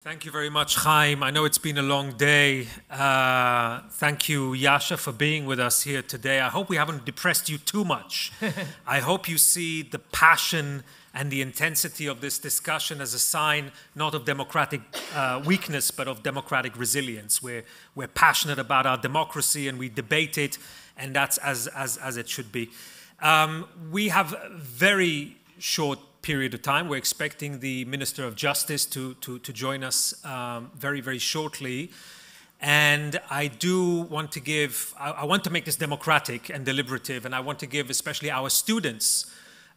Thank you very much, Chaim. I know it's been a long day. Thank you, Yasha, for being with us here today. I hope we haven't depressed you too much. I hope you see the passion and the intensity of this discussion as a sign not of democratic weakness, but of democratic resilience. We're passionate about our democracy and we debate it, and that's as it should be. We have a very short period of time. We're expecting the Minister of Justice to join us very, very shortly. And I do want to give, I want to make this democratic and deliberative, and I want to give especially our students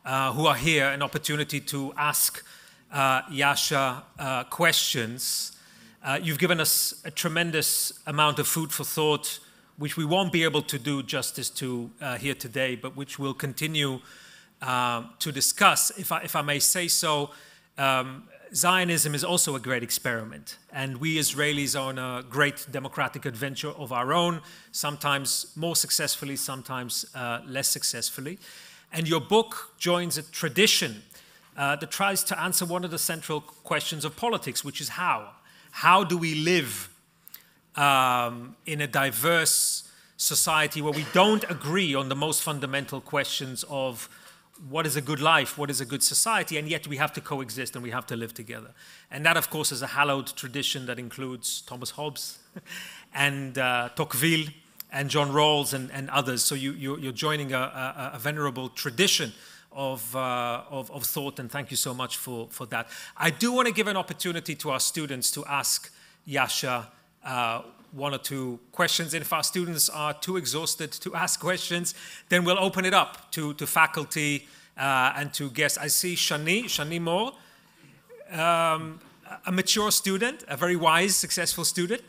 who are here an opportunity to ask Yasha questions. You've given us a tremendous amount of food for thought, which we won't be able to do justice to here today, but which we'll continue to discuss. If I may say so, Zionism is also a great experiment, and we Israelis are on a great democratic adventure of our own, sometimes more successfully, sometimes less successfully. And your book joins a tradition that tries to answer one of the central questions of politics, which is how. How do we live in a diverse society where we don't agree on the most fundamental questions of what is a good life, what is a good society, and yet we have to coexist and we have to live together. And that, of course, is a hallowed tradition that includes Thomas Hobbes and Tocqueville and John Rawls and others. So you're joining a venerable tradition of thought, and thank you so much for that. I do want to give an opportunity to our students to ask Yasha one or two questions. And if our students are too exhausted to ask questions, then we'll open it up to faculty and to guests. I see Shani Moore, a mature student, a very wise, successful student.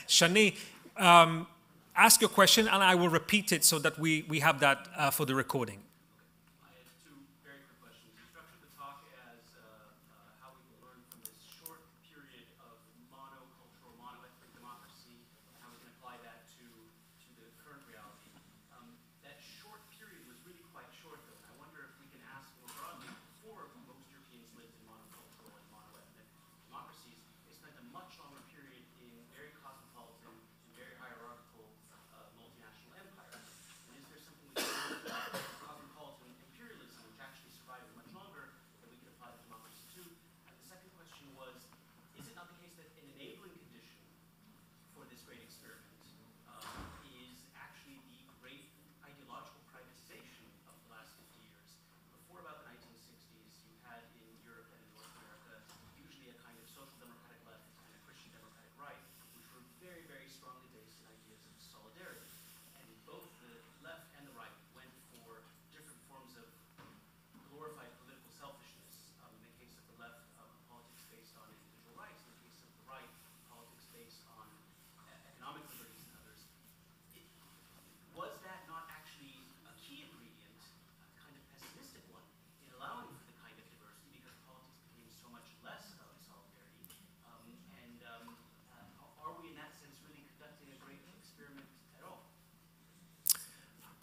Shani, ask your question and I will repeat it so that we have that for the recording.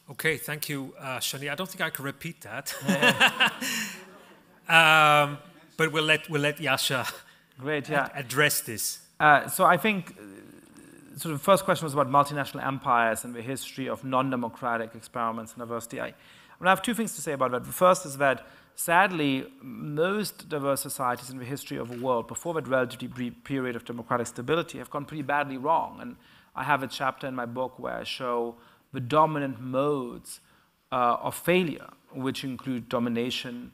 Okay, thank you, Shani. I don't think I can repeat that, but we'll let Yasha address this. So I think sort of the first question was about multinational empires and the history of non-democratic experiments in diversity. I have two things to say about that. The first is that sadly, most diverse societies in the history of the world before that relatively brief period of democratic stability have gone pretty badly wrong. And I have a chapter in my book where I show the dominant modes of failure, which include domination,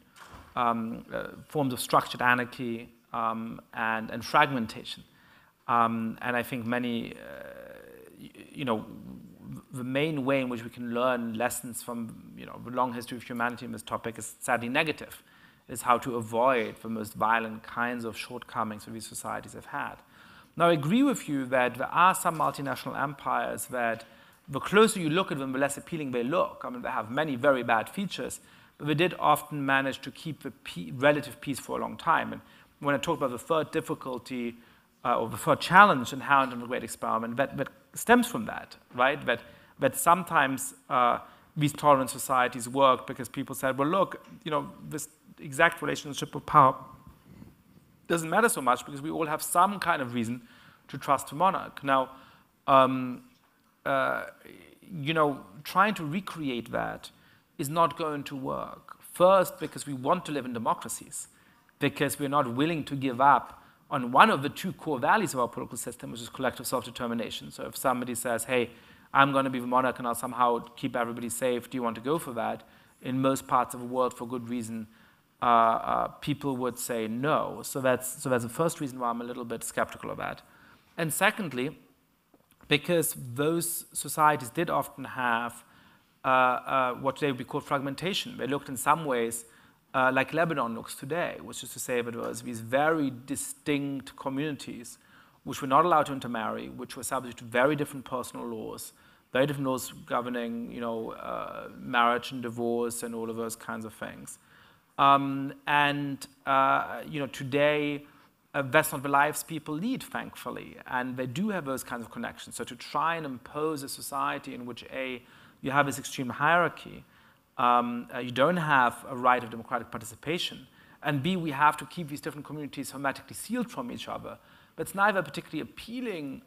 forms of structured anarchy, and fragmentation. And I think many, the main way in which we can learn lessons from the long history of humanity in this topic is sadly negative, is how to avoid the most violent kinds of shortcomings that these societies have had. Now, I agree with you that there are some multinational empires that the closer you look at them, the less appealing they look. I mean, they have many very bad features, but they did often manage to keep the relative peace for a long time. And when I talk about the third difficulty or the third challenge inherent in the great experiment, that stems from that, right? That sometimes these tolerant societies work because people said, well, look, this exact relationship of power doesn't matter so much because we all have some kind of reason to trust the monarch. Now, trying to recreate that is not going to work. First, because we want to live in democracies, because we're not willing to give up on one of the two core values of our political system, which is collective self-determination. So if somebody says, hey, I'm going to be the monarch and I'll somehow keep everybody safe, do you want to go for that? In most parts of the world, for good reason, people would say no. So that's the first reason why I'm a little bit skeptical of that. And secondly, because those societies did often have what today would be called fragmentation. They looked in some ways like Lebanon looks today, which is to say that there was these very distinct communities which were not allowed to intermarry, which were subject to very different personal laws, very different laws governing, marriage and divorce and all of those kinds of things. Today, that's not the lives people lead, thankfully, and they do have those kinds of connections. So to try and impose a society in which you have this extreme hierarchy, you don't have a right of democratic participation, and B, we have to keep these different communities hermetically sealed from each other. That's neither a particularly appealing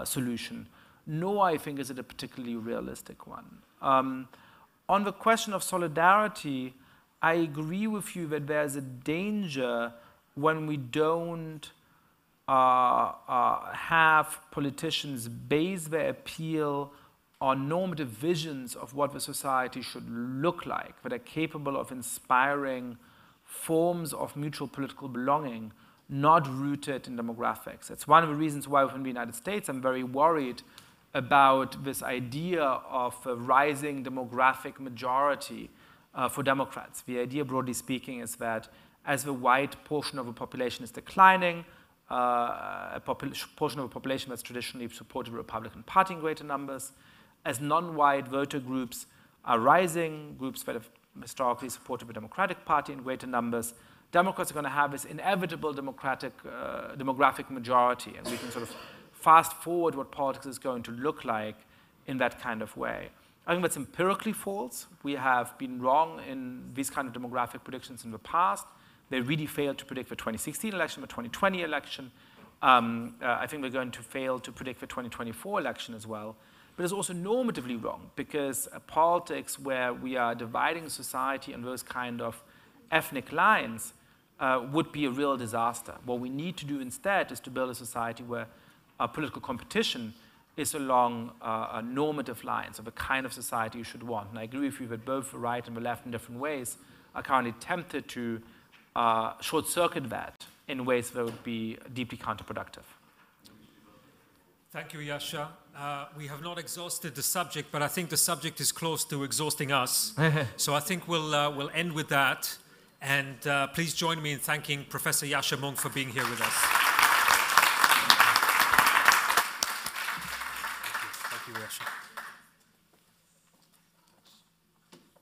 solution, nor I think is it a particularly realistic one. On the question of solidarity, I agree with you that there's a danger when we don't have politicians base their appeal on normative visions of what the society should look like, that are capable of inspiring forms of mutual political belonging, not rooted in demographics. It's one of the reasons why within the United States I'm very worried about this idea of a rising demographic majority for Democrats. The idea, broadly speaking, is that as the white portion of the population is declining, a portion of the population that's traditionally supported the Republican Party in greater numbers, as non-white voter groups are rising, groups that have historically supported the Democratic Party in greater numbers, Democrats are going to have this inevitable demographic majority, and we can sort of fast forward what politics is going to look like in that kind of way. I think that's empirically false. We have been wrong in these kind of demographic predictions in the past. They really failed to predict the 2016 election, the 2020 election. I think we're going to fail to predict the 2024 election as well. But it's also normatively wrong, because politics where we are dividing society on those kind of ethnic lines would be a real disaster. What we need to do instead is to build a society where political competition is along normative lines of the kind of society you should want. And I agree with you that both the right and the left in different ways are currently tempted to short-circuit that in ways that would be deeply counterproductive. Thank you, Yasha. We have not exhausted the subject, but I think the subject is close to exhausting us. So I think we'll end with that. And please join me in thanking Professor Yasha Mונק for being here with us. Thank you, Yasha.